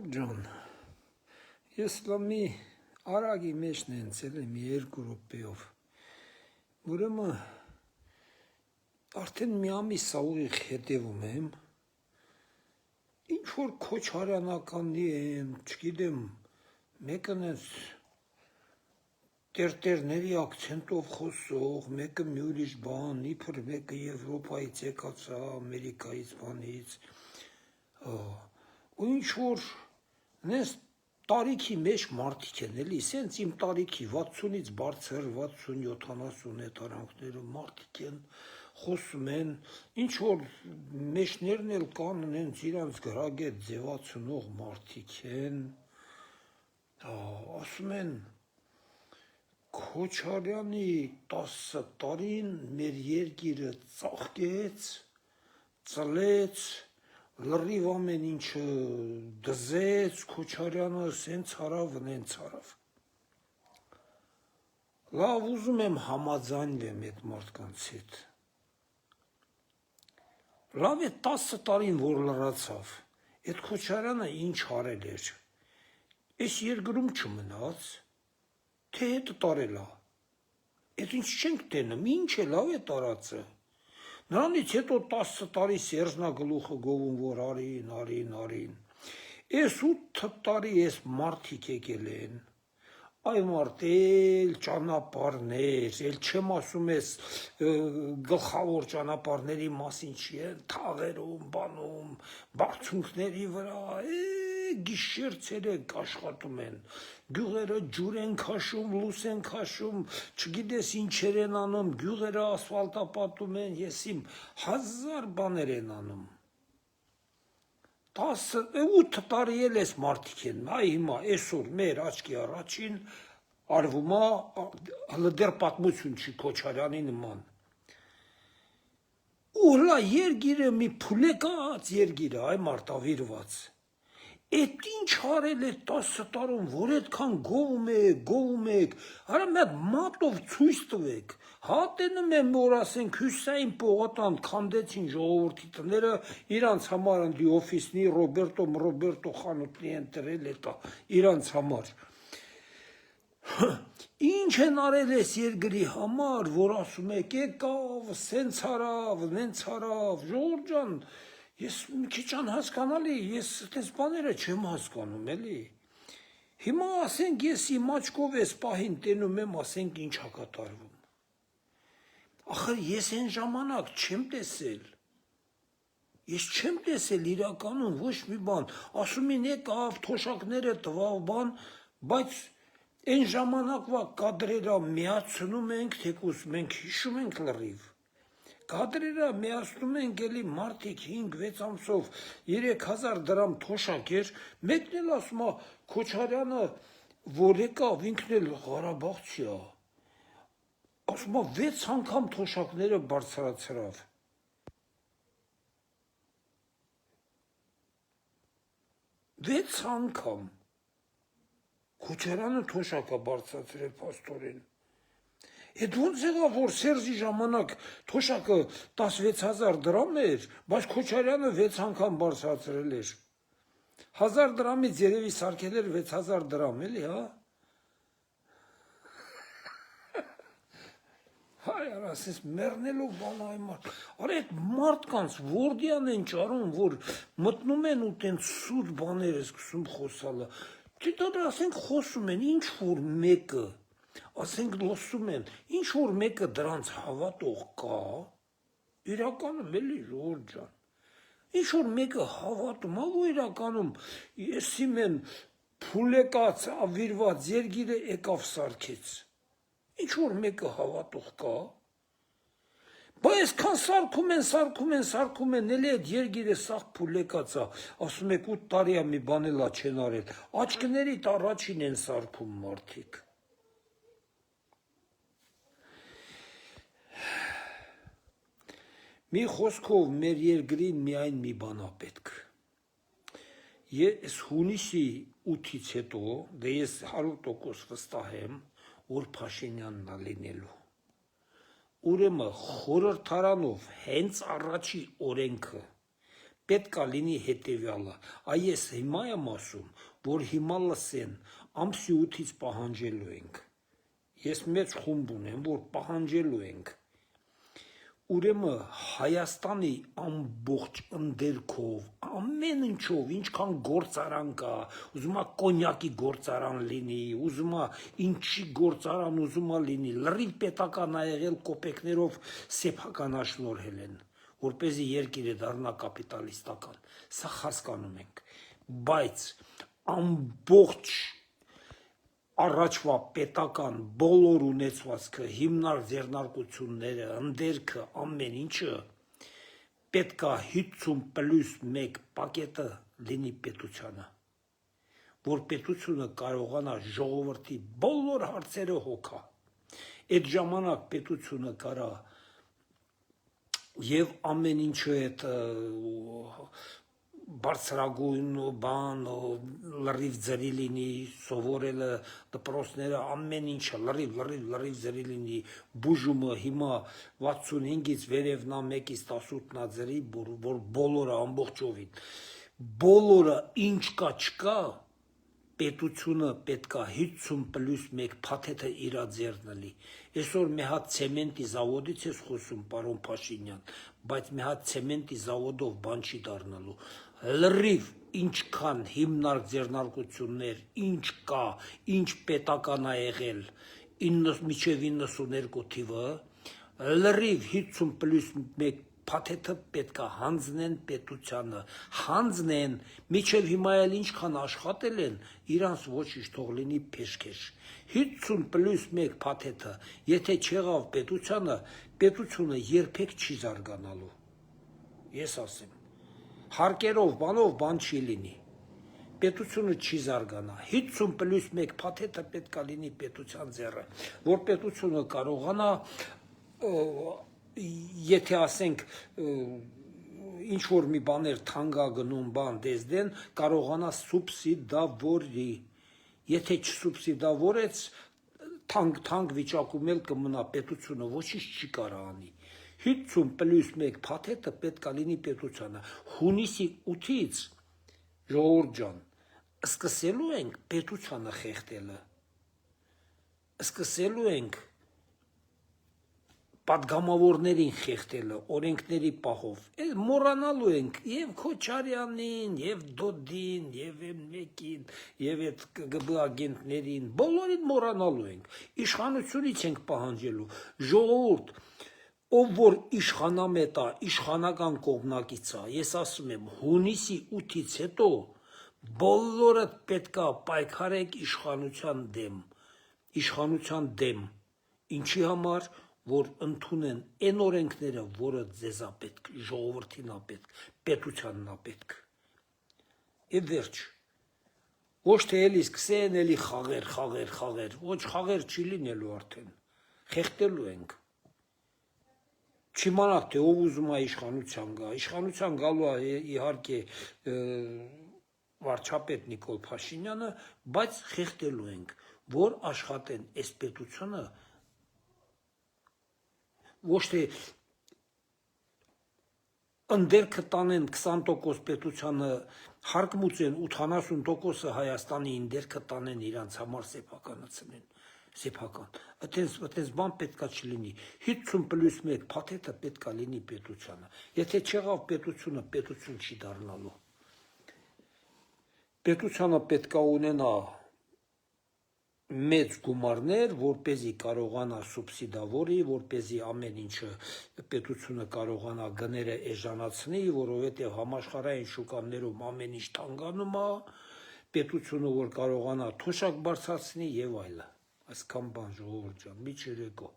Ջան, ես լամի արագի մեջ նենցել եմ 2 րոպեով, ուրեմն արդեն մի ամիս ուղիղ հետևում եմ, ինչ-որ Քոչարյանականի են, չգիտեմ, մեկն ես տերտերների ակցենտով խոսող, մեկը մի ուրիշ բան, իբր մեկը Եվրոպայից եկածա, Ամերիկայից բանից, ու ինչ-որ նես տարիքի մեջ մարդիկ են, էլի, սենց իմ տարիքի 60-ից բարձր, 60-70 հետարանքները մարդիկ են, խոսում են, ինչ-որ մեջներն էլ կան, նենց իրանց գրագետ ձևացնող մարդիկ են, ասում են, Քոչարյանի 10 տարին մեր երկիրը ծաղկեց, ծլեց, լրիվ ամեն ինչը դզեց, Քոչարյանը սենց արավ, նենց արավ։ Լավ ուզում եմ համաձայնվեմ այդ մարդկանց հետ։ Լավ է 10 տարին, որ լրացավ, այդ Քոչարյանը ինչ արել էր, այս երկրում չմնաց, թե հետը տարել է, այդ ինչ չենք տենում, ինչ է լավ է տարածը։ Նրանից հետո 10 տարի Սերժնագլուխը գովում, որ արին, այս 8 տարի այս մարդիկ եկել են, այ մարդ էլ ճանապարհներ, էլ չեմ ասում ես գլխավոր ճանապարհների մասին չի են, թաղերում, բանում, բարձունքների վրա, գիշեր ցերեկ աշխատում են, գյուղերը ջուր են քաշում, լուս են քաշում, չգիտես ինչեր են անում, գյուղերը ասֆալտապատում են, ես իմ 1000 բաներ են անում։ 8 տարի էլ ես մարդիկ են, այ հիմա այսօր մեր աչքի առաջին արվում է, հələ դեռ պատմություն չի Քոչարյանի նման։ Ու հլա երգիրը մի փուլեկած երգիրը, այ մարտավիրված։ Էդ ինչ արել է 10 տարում, որ այդքան գովում եք, արա մի հատ մատով ցույց տվեք, հատենում եմ, որ ասենք Հյուսիսային պողոտան քանդեցին ժողովրդի տները, իրանց համար ընդի օֆիսնի Ռոբերտո խանութնի են տրել էտա, իրանց համար։ Ինչ են արել ես երկրի համար, որ ասում եք, եկավ, սենց արավ, նենց արավ, ժողովուրդ ջան, ես մի քիչ անհասկանալի, ես այդպես բաները չեմ հասկանում, էլի։ Հիմա ասենք ես իմ աչքով ես պահին տենում եմ, ասենք ինչ ա կատարվում։ Ախր ես այն ժամանակ չեմ տեսել։ Ես չեմ տեսել իրականում ոչ մի բան, ասում են եկավ, թոշակները տվավ բան, բայց այն ժամանակվա կադրերը միացնում ենք, թեկուզ մենք հիշում ենք լրիվ։ Կադրերը միացնում ենք էլի մարդիկ 5-6 ամսով 3000 դրամ թոշակ էր, մեկն էլ ասում է Քոչարյանը, որ եկավ ինքն էլ Ղարաբաղցի է, ասում է 6 անգամ թոշակները բարձրացրավ։ 6 անգամ Քոչարյանը թոշակը բարձրացրել փաստորեն։ Այդ ոնց եղավ, որ Սերժի ժամանակ թոշակը 16000 դրամ էր, բայց Քոչարյանը 6 անգամ բարձրացրել էր։ 1000 դրամից երևի սարքել էր 6000 դրամ, էլի, հա։ Հայ ասես մեռնելով բան այմար։ Արա այդ մարդկանց որդյան են ճարում, որ մտնում են ու տենց սուտ բաներ սկսում խոսալը։ Դե ասենք խոսում են, ինչ որ մեկը, ասենք լսում են, ինչ որ մեկը դրանց հավատող կա, իրականում էլի ժողովուրդ ջան, ինչ որ մեկը հավատում, ալու իրականում, ես իմ են փուլեկած, ավիրված երգիրը եկավ սարքեց, ինչ որ մեկը հավատող կա, բայց քան սարքում են, էլի այդ երգիրը սաղ փուլեկած է, ասում եք 8 տարի է մի բան էլ չեն արել, աչքներիդ առաջին են սարքում մարդիկ։ Մի խոսքով մեր երկրին միայն մի բան է պետք։ Ես հունիսի 8-ից հետո, դե ես 100% վստահ եմ, որ Փաշինյանն է լինելու։ Ուրեմն խորհրդարանով հենց առաջի օրենքը պետք է լինի հետևյալը, այս հիմա եմ ասում, որ հիմա լսեն, ամսի 8-ից պահանջելու ենք, ես մեծ խումբ ունեմ, որ պահանջելու ենք, ուրեմն Հայաստանի ամբողջ ընդերքով, ամեն ինչով, ինչքան գործարան կա, ուզում է կոնյակի գործարան լինի, ուզում է ինչի գործարան ուզում է լինի, լրիվ պետական ա եղել կոպեկներով սեփականաշնորհել են, որպեսզի երկիրը դառնա կապիտալիստական, սա հասկանում ենք, բայց ամբողջ առաջվա պետական բոլոր ունեցվածքը, հիմնարկ ձեռնարկությունները, ընդերքը, ամեն ինչը պետք է 50+1 պակետը լինի պետությանը, որ պետությունը կարողանա ժողովրդի բոլոր հարցերը հոգա։ Այդ ժամանակ պետությունը կարա եւ ամեն ինչը այդ բարձրագույն բան լրիվ ձրի լինի, սովորելը, դպրոցները, ամեն ինչը լրիվ ձրի լինի, բուժումը հիմա 65-ից վերևնա 1-ից 18-նա ձրի, որ բոլորը ամբողջովին, բոլորը ինչ կա չկա, պետությունը պետք է 50+1 փաթեթը իրա ձեռն լի։ Այսօր մի հատ ցեմենտի զավոդից ես խոսում, պարոն Փաշինյան, բայց մի հատ ցեմենտի զավոդով բան չի դառնալու։ Լրիվ ինչքան հիմնարկ ձեռնարկություններ, ինչ կա, ինչ պետական ա եղել մինչև 92 թիվը, լրիվ 50+1 փաթեթը պետք է հանձնեն պետությանը, հանձնեն, մինչև հիմա էլ ինչքան աշխատել են, իրանց ոչինչ թող լինի փեշքեշ։ 50+1 փաթեթը, եթե չեղավ պետությանը, պետությունը երբեք չի զարգանալու։ Ես ասեմ, հարկերով, բանով բան չի լինի։ Պետությունը չի զարգանա։ 50+1 փաթեթը պետք է լինի պետության ձեռը, որ պետությունը կարողանա եթե ասենք ինչ որ մի բաներ թանկա գնում բան դեզդեն կարողանա սուբսիդավորի, եթե չսուբսիդավորեց թանկ վիճակում էլ կմնա պետությունը ոչինչ չի կարա անի։ 50+1 փաթեթը պետք է լինի պետությանը։ Հունիսի 8-ից ժողովուրդ ջան, սկսելու ենք պետությանը խեղդելը, սկսելու ենք պատգամավորներին խեղդելը, օրենքների պահով, մոռանալու ենք և Քոչարյանին, և Դոդին, և մեկին, և այդ ԿԳԲ ագենտներին, բոլորին մոռանալու ենք, իշխանությունից ենք պահանջելու, ժողովուրդ, ով որ իշխանամետ է, իշխանական կողմնակից է, ես ասում եմ, հունիսի 8-ից հետո բոլորդ պետք է պայքարեք իշխանության դեմ, ինչի համար, որ ընդունեն այն օրենքները, որը ձեզ է պետք, ժողովրդին է պետք, պետությանն է պետք։ Եվ վերջ, ոչ թե էլի սկսեն էլի խաղեր, ոչ խաղեր չի լինելու արդեն, խեղդելու ենք։ Չիմանաք, թե ով ուզում է իշխանության գա, իշխանության գալու է իհարկե վարչապետ Նիկոլ Փաշինյանը, բայց խեղդելու ենք, որ աշխատեն այս պետությունը ոչ թե ընդերքը տանեն 20% պետությանը հարկմուծեն 80%-ը Հայաստանի ընդերքը տանեն իրանց համար սեփականացնեն, սեփական, այդպես բան պետքա չլինի, 50+1 փաթեթը պետքա լինի պետությանը, եթե չեղավ պետությունը, պետություն չի դառնալու, պետությանը պետքա ունենա մեծ գումարներ, որպեսզի կարողանա սուբսիդավորի, որպեսզի ամեն ինչը պետությունը կարողանա գները էժանացնի, որովհետև համաշխարհային շուկաներում ամեն ինչ թանկանում է, պետությունը որ կարողանա թոշակ բարձրացնի եւ այլն։ Այսքան բան ժողովուրդ ջան, մի չերեկո